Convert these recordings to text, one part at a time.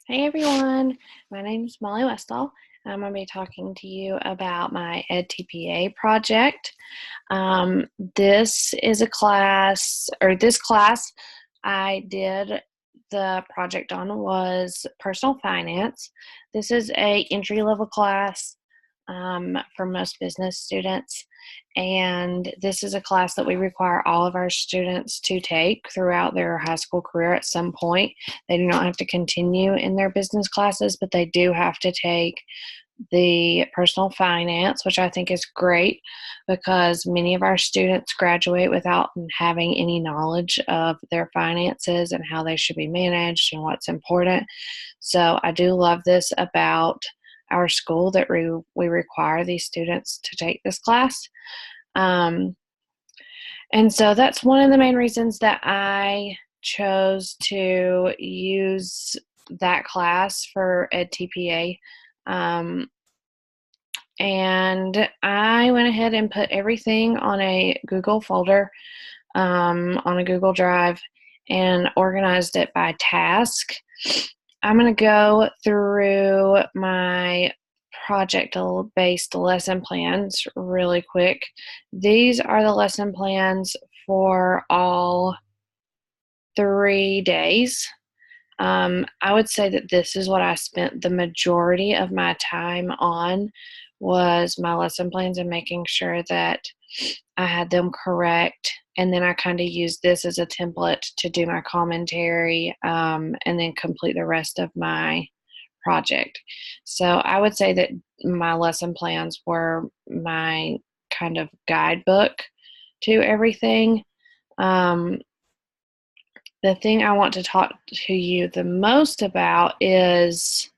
Hey everyone, my name is Molly Westall. I'm going to be talking to you about my edTPA project. This is a class, or this class I did the project on was personal finance. This is a entry-level class for most business students, and this is a class that we require all of our students to take throughout their high school career at some point. They do not have to continue in their business classes, but they do have to take the personal finance, which I think is great because many of our students graduate without having any knowledge of their finances and how they should be managed and what's important. So I do love this about our school that we require these students to take this class. And so that's one of the main reasons that I chose to use that class for edTPA. And I went ahead and put everything on a Google folder, on a Google Drive, and organized it by task. I'm going to go through my project-based lesson plans really quick. These are the lesson plans for all 3 days. I would say that this is what I spent the majority of my time on, was my lesson plans and making sure that I had them correct. And then I kind of used this as a template to do my commentary and then complete the rest of my project. So I would say that my lesson plans were my kind of guidebook to everything. The thing I want to talk to you the most about is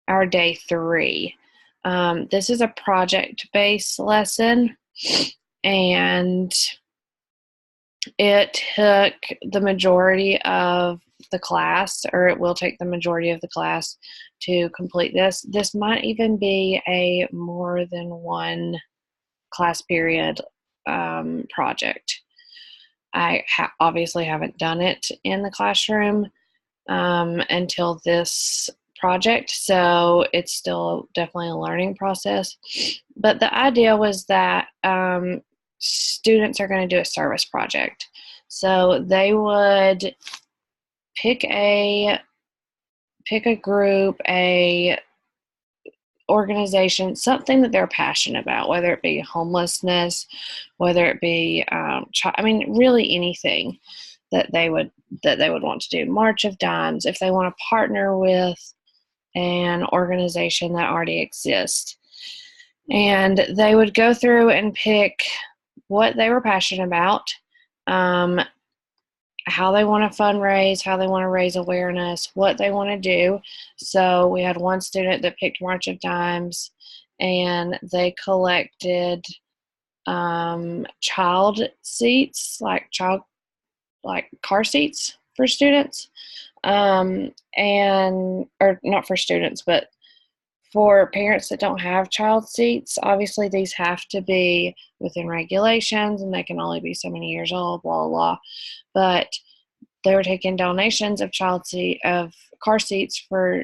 our day 3. This is a project-based lesson, and it took the majority of the class, or it will take the majority of the class to complete this. This might even be a more than one class period project. I obviously haven't done it in the classroom until this project, so it's still definitely a learning process. But the idea was that students are going to do a service project. So they would pick a group, a organization, something that they're passionate about, whether it be homelessness, whether it be really anything that they would want to do. March of Dimes, if they want to partner with an organization that already exists. And they would go through and pick what they were passionate about, how they want to fundraise, how they want to raise awareness, what they want to do. So we had one student that picked March of Dimes, and they collected child seats, like car seats for students, or not for students, but for parents that don't have child seats. Obviously, these have to be within regulations, and they can only be so many years old, blah, blah, blah. But they were taking donations of car seats for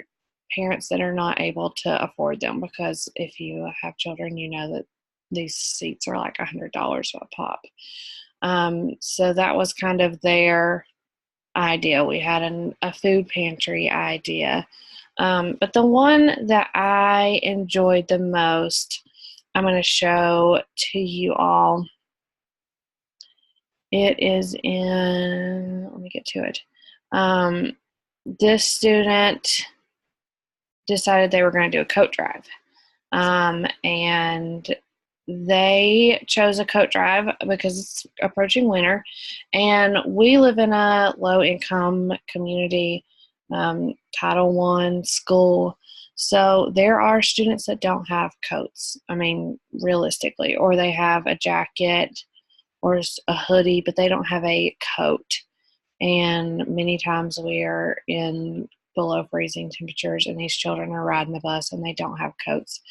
parents that are not able to afford them, because if you have children, you know that these seats are like $100 a pop. So that was kind of their idea. We had a food pantry idea. But the one that I enjoyed the most, I'm going to show to you all. It is let me get to it. This student decided they were going to do a coat drive. And they chose a coat drive because it's approaching winter, and we live in a low-income community, Title I school, so there are students that don't have coats, realistically, or they have a jacket or a hoodie, but they don't have a coat. And many times we are in below freezing temperatures, and these children are riding the bus and they don't have coats.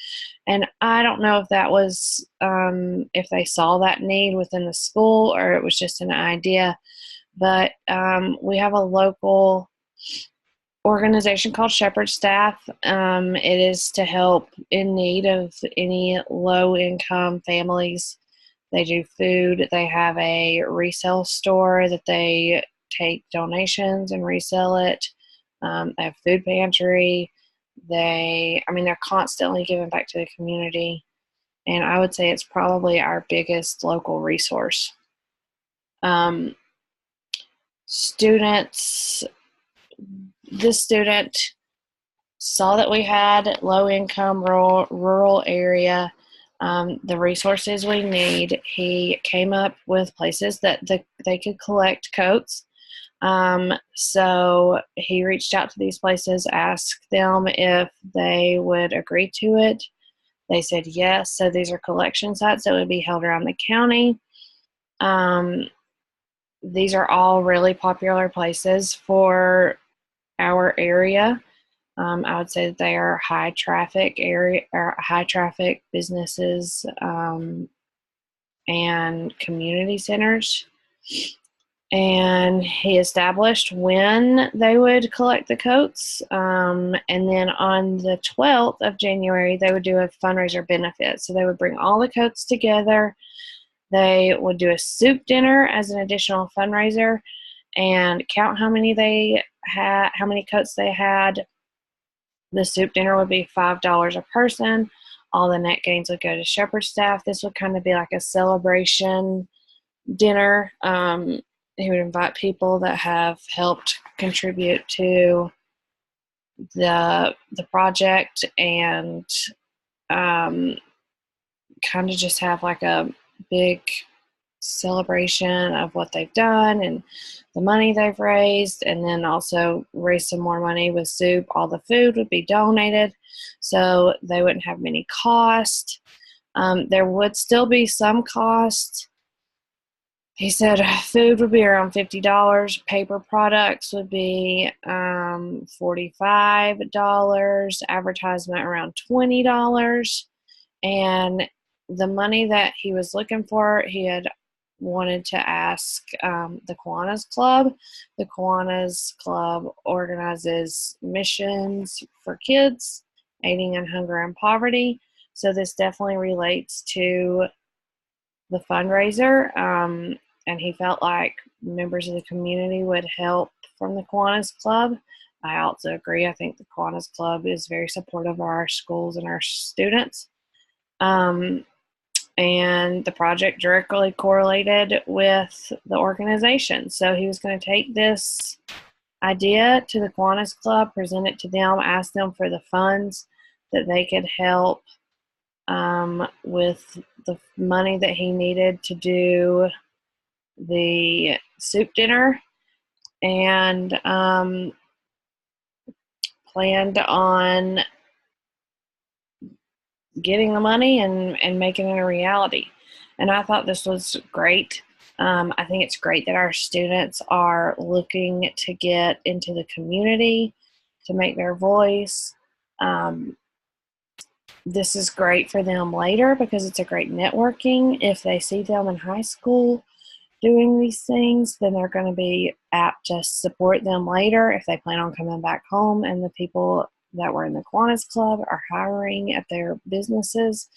And I don't know if that was, if they saw that need within the school or it was just an idea, but we have a local organization called Shepherd Staff. It is to help in need of any low-income families. They do food. They have a resale store that they take donations and resell it. They have food pantry. They're constantly giving back to the community. And I would say it's probably our biggest local resource. Students, this student saw that we had low income rural area, the resources we need. He came up with places that they could collect coats. So he reached out to these places, asked them if they would agree to it. They said yes. So these are collection sites that would be held around the county. These are all really popular places for our area. I would say that they are high traffic area or high traffic businesses and community centers. And he established when they would collect the coats. And then on the 12th of January, they would do a fundraiser benefit. So they would bring all the coats together. They would do a soup dinner as an additional fundraiser and count how many coats they had. The soup dinner would be $5 a person. All the net gains would go to Shepherd Staff. This would kind of be like a celebration dinner. He would invite people that have helped contribute to the project and kind of just have like a big celebration of what they've done and the money they've raised, and then also raise some more money with soup. All the food would be donated, so they wouldn't have many cost. There would still be some cost. He said food would be around $50. Paper products would be $45. Advertisement around $20. And the money that he was looking for, he had wanted to ask the Kiwanis Club. The Kiwanis Club organizes missions for kids, aiding in hunger and poverty. So this definitely relates to the fundraiser, and he felt like members of the community would help from the Kiwanis Club. I also agree. I think the Kiwanis Club is very supportive of our schools and our students. And the project directly correlated with the organization. So he was going to take this idea to the Kiwanis Club, present it to them, ask them for the funds that they could help with the money that he needed to do the soup dinner, and planned on getting the money and making it a reality. And I thought this was great. I think it's great that our students are looking to get into the community, to make their voice. This is great for them later because it's a great networking. If they see them in high school doing these things, then they're going to be apt to support them later if they plan on coming back home and the people that were in the Kiwanis Club are hiring at their businesses.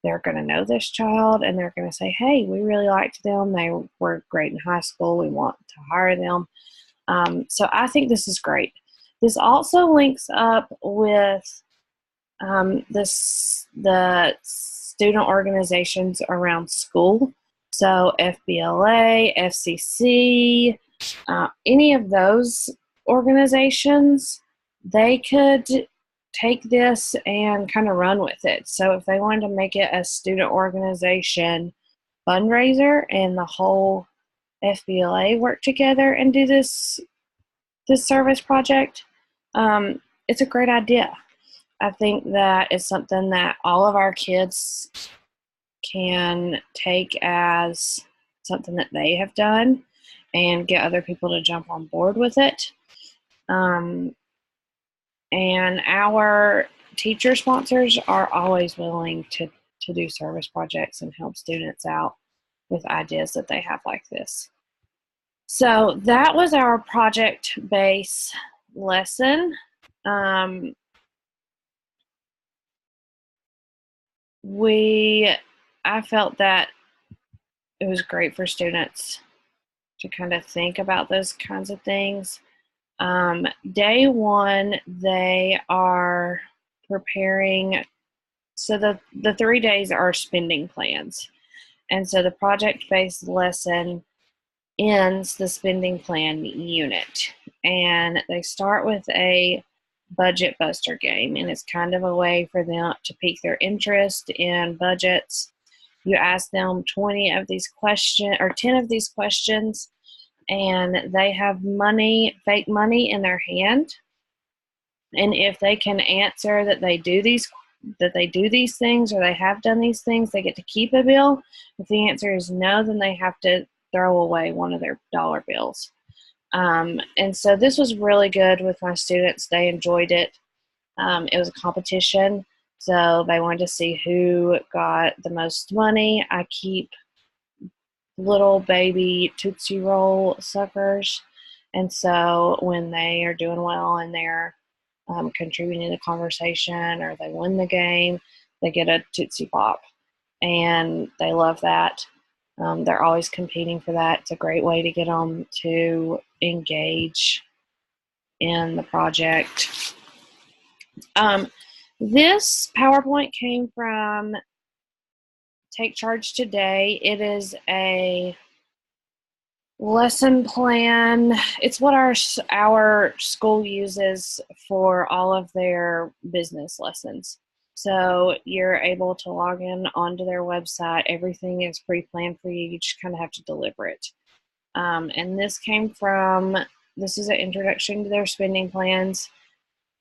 They're going to know this child and they're going to say, hey, we really liked them. They were great in high school. We want to hire them. So I think this is great. This also links up with the student organizations around school. So FBLA, FCC, any of those organizations, they could take this and kind of run with it. So if they wanted to make it a student organization fundraiser and the whole FBLA work together and do this service project, it's a great idea. I think that it's something that all of our kids can take as something that they have done and get other people to jump on board with it. And our teacher sponsors are always willing to do service projects and help students out with ideas that they have like this. So that was our project base lesson, I felt that it was great for students to kind of think about those kinds of things. Day one, they are preparing. So the 3 days are spending plans. And so the project-based lesson ends the spending plan unit. And they start with a budget buster game. And it's kind of a way for them to pique their interest in budgets. You ask them 20 of these questions or 10 of these questions, and they have money, fake money in their hand. And if they can answer that they do these things or they have done these things, they get to keep a bill. If the answer is no, then they have to throw away one of their dollar bills. And so this was really good with my students. They enjoyed it. It was a competition, so they wanted to see who got the most money. I keep little baby Tootsie Roll suckers, and so when they are doing well and they're contributing to the conversation or they win the game, they get a Tootsie Pop, and they love that. They're always competing for that. It's a great way to get them to engage in the project. This PowerPoint came from Take Charge Today. It is a lesson plan. It's what our school uses for all of their business lessons. So you're able to log in onto their website. Everything is pre-planned for you. You just kind of have to deliver it. And this is an introduction to their spending plans.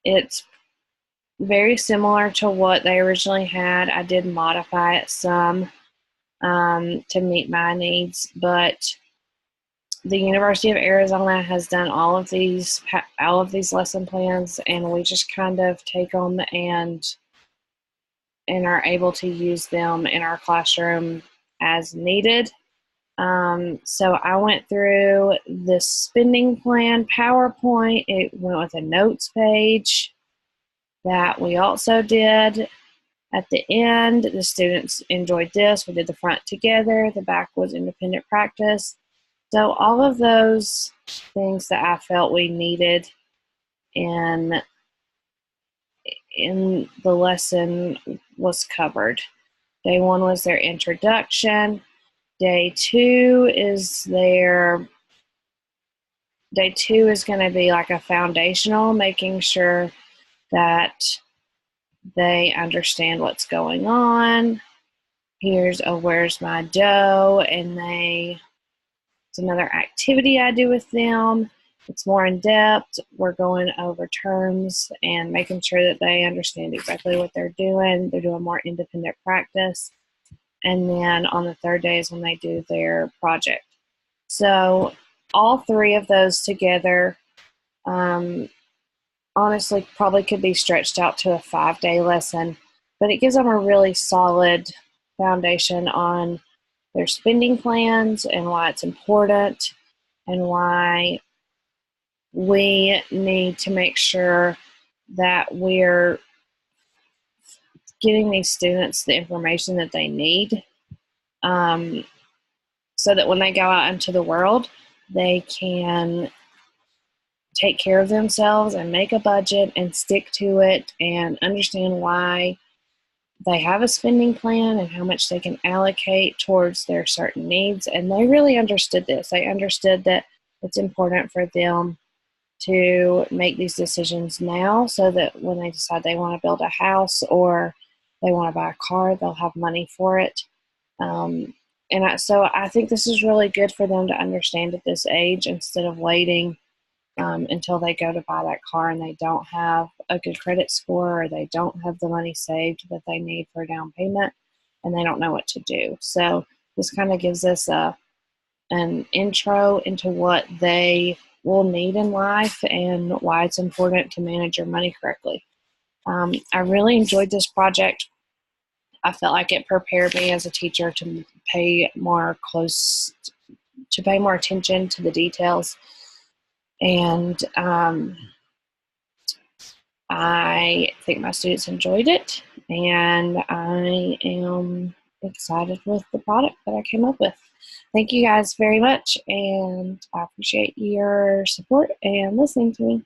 It's very similar to what they originally had. I did modify it some to meet my needs, but the University of Arizona has done all of these lesson plans, and we just kind of take them and are able to use them in our classroom as needed. So I went through the spending plan PowerPoint. It went with a notes page that we also did. At the end, the students enjoyed this. We did the front together. The back was independent practice. So all of those things that I felt we needed in the lesson was covered. Day one was their introduction. Day two is going to be like a foundational, making sure that they understand what's going on. Here's a where's my dough, and it's another activity I do with them. It's more in depth. We're going over terms and making sure that they understand exactly what they're doing. They're doing more independent practice. And then on the third day is when they do their project. So all three of those together, honestly, probably could be stretched out to a 5-day lesson, but it gives them a really solid foundation on their spending plans and why it's important and why we need to make sure that we're getting these students the information that they need, so that when they go out into the world, they can take care of themselves and make a budget and stick to it and understand why they have a spending plan and how much they can allocate towards their certain needs. And they really understood this. They understood that it's important for them to make these decisions now so that when they decide they want to build a house or they want to buy a car, they'll have money for it. So I think this is really good for them to understand at this age instead of waiting until they go to buy that car and they don't have a good credit score or they don't have the money saved that they need for a down payment and they don't know what to do. So this kind of gives us an intro into what they will need in life and why it's important to manage your money correctly. I really enjoyed this project. I felt like it prepared me as a teacher to pay more attention to the details. And I think my students enjoyed it, and I am excited with the product that I came up with. Thank you guys very much, and I appreciate your support and listening to me.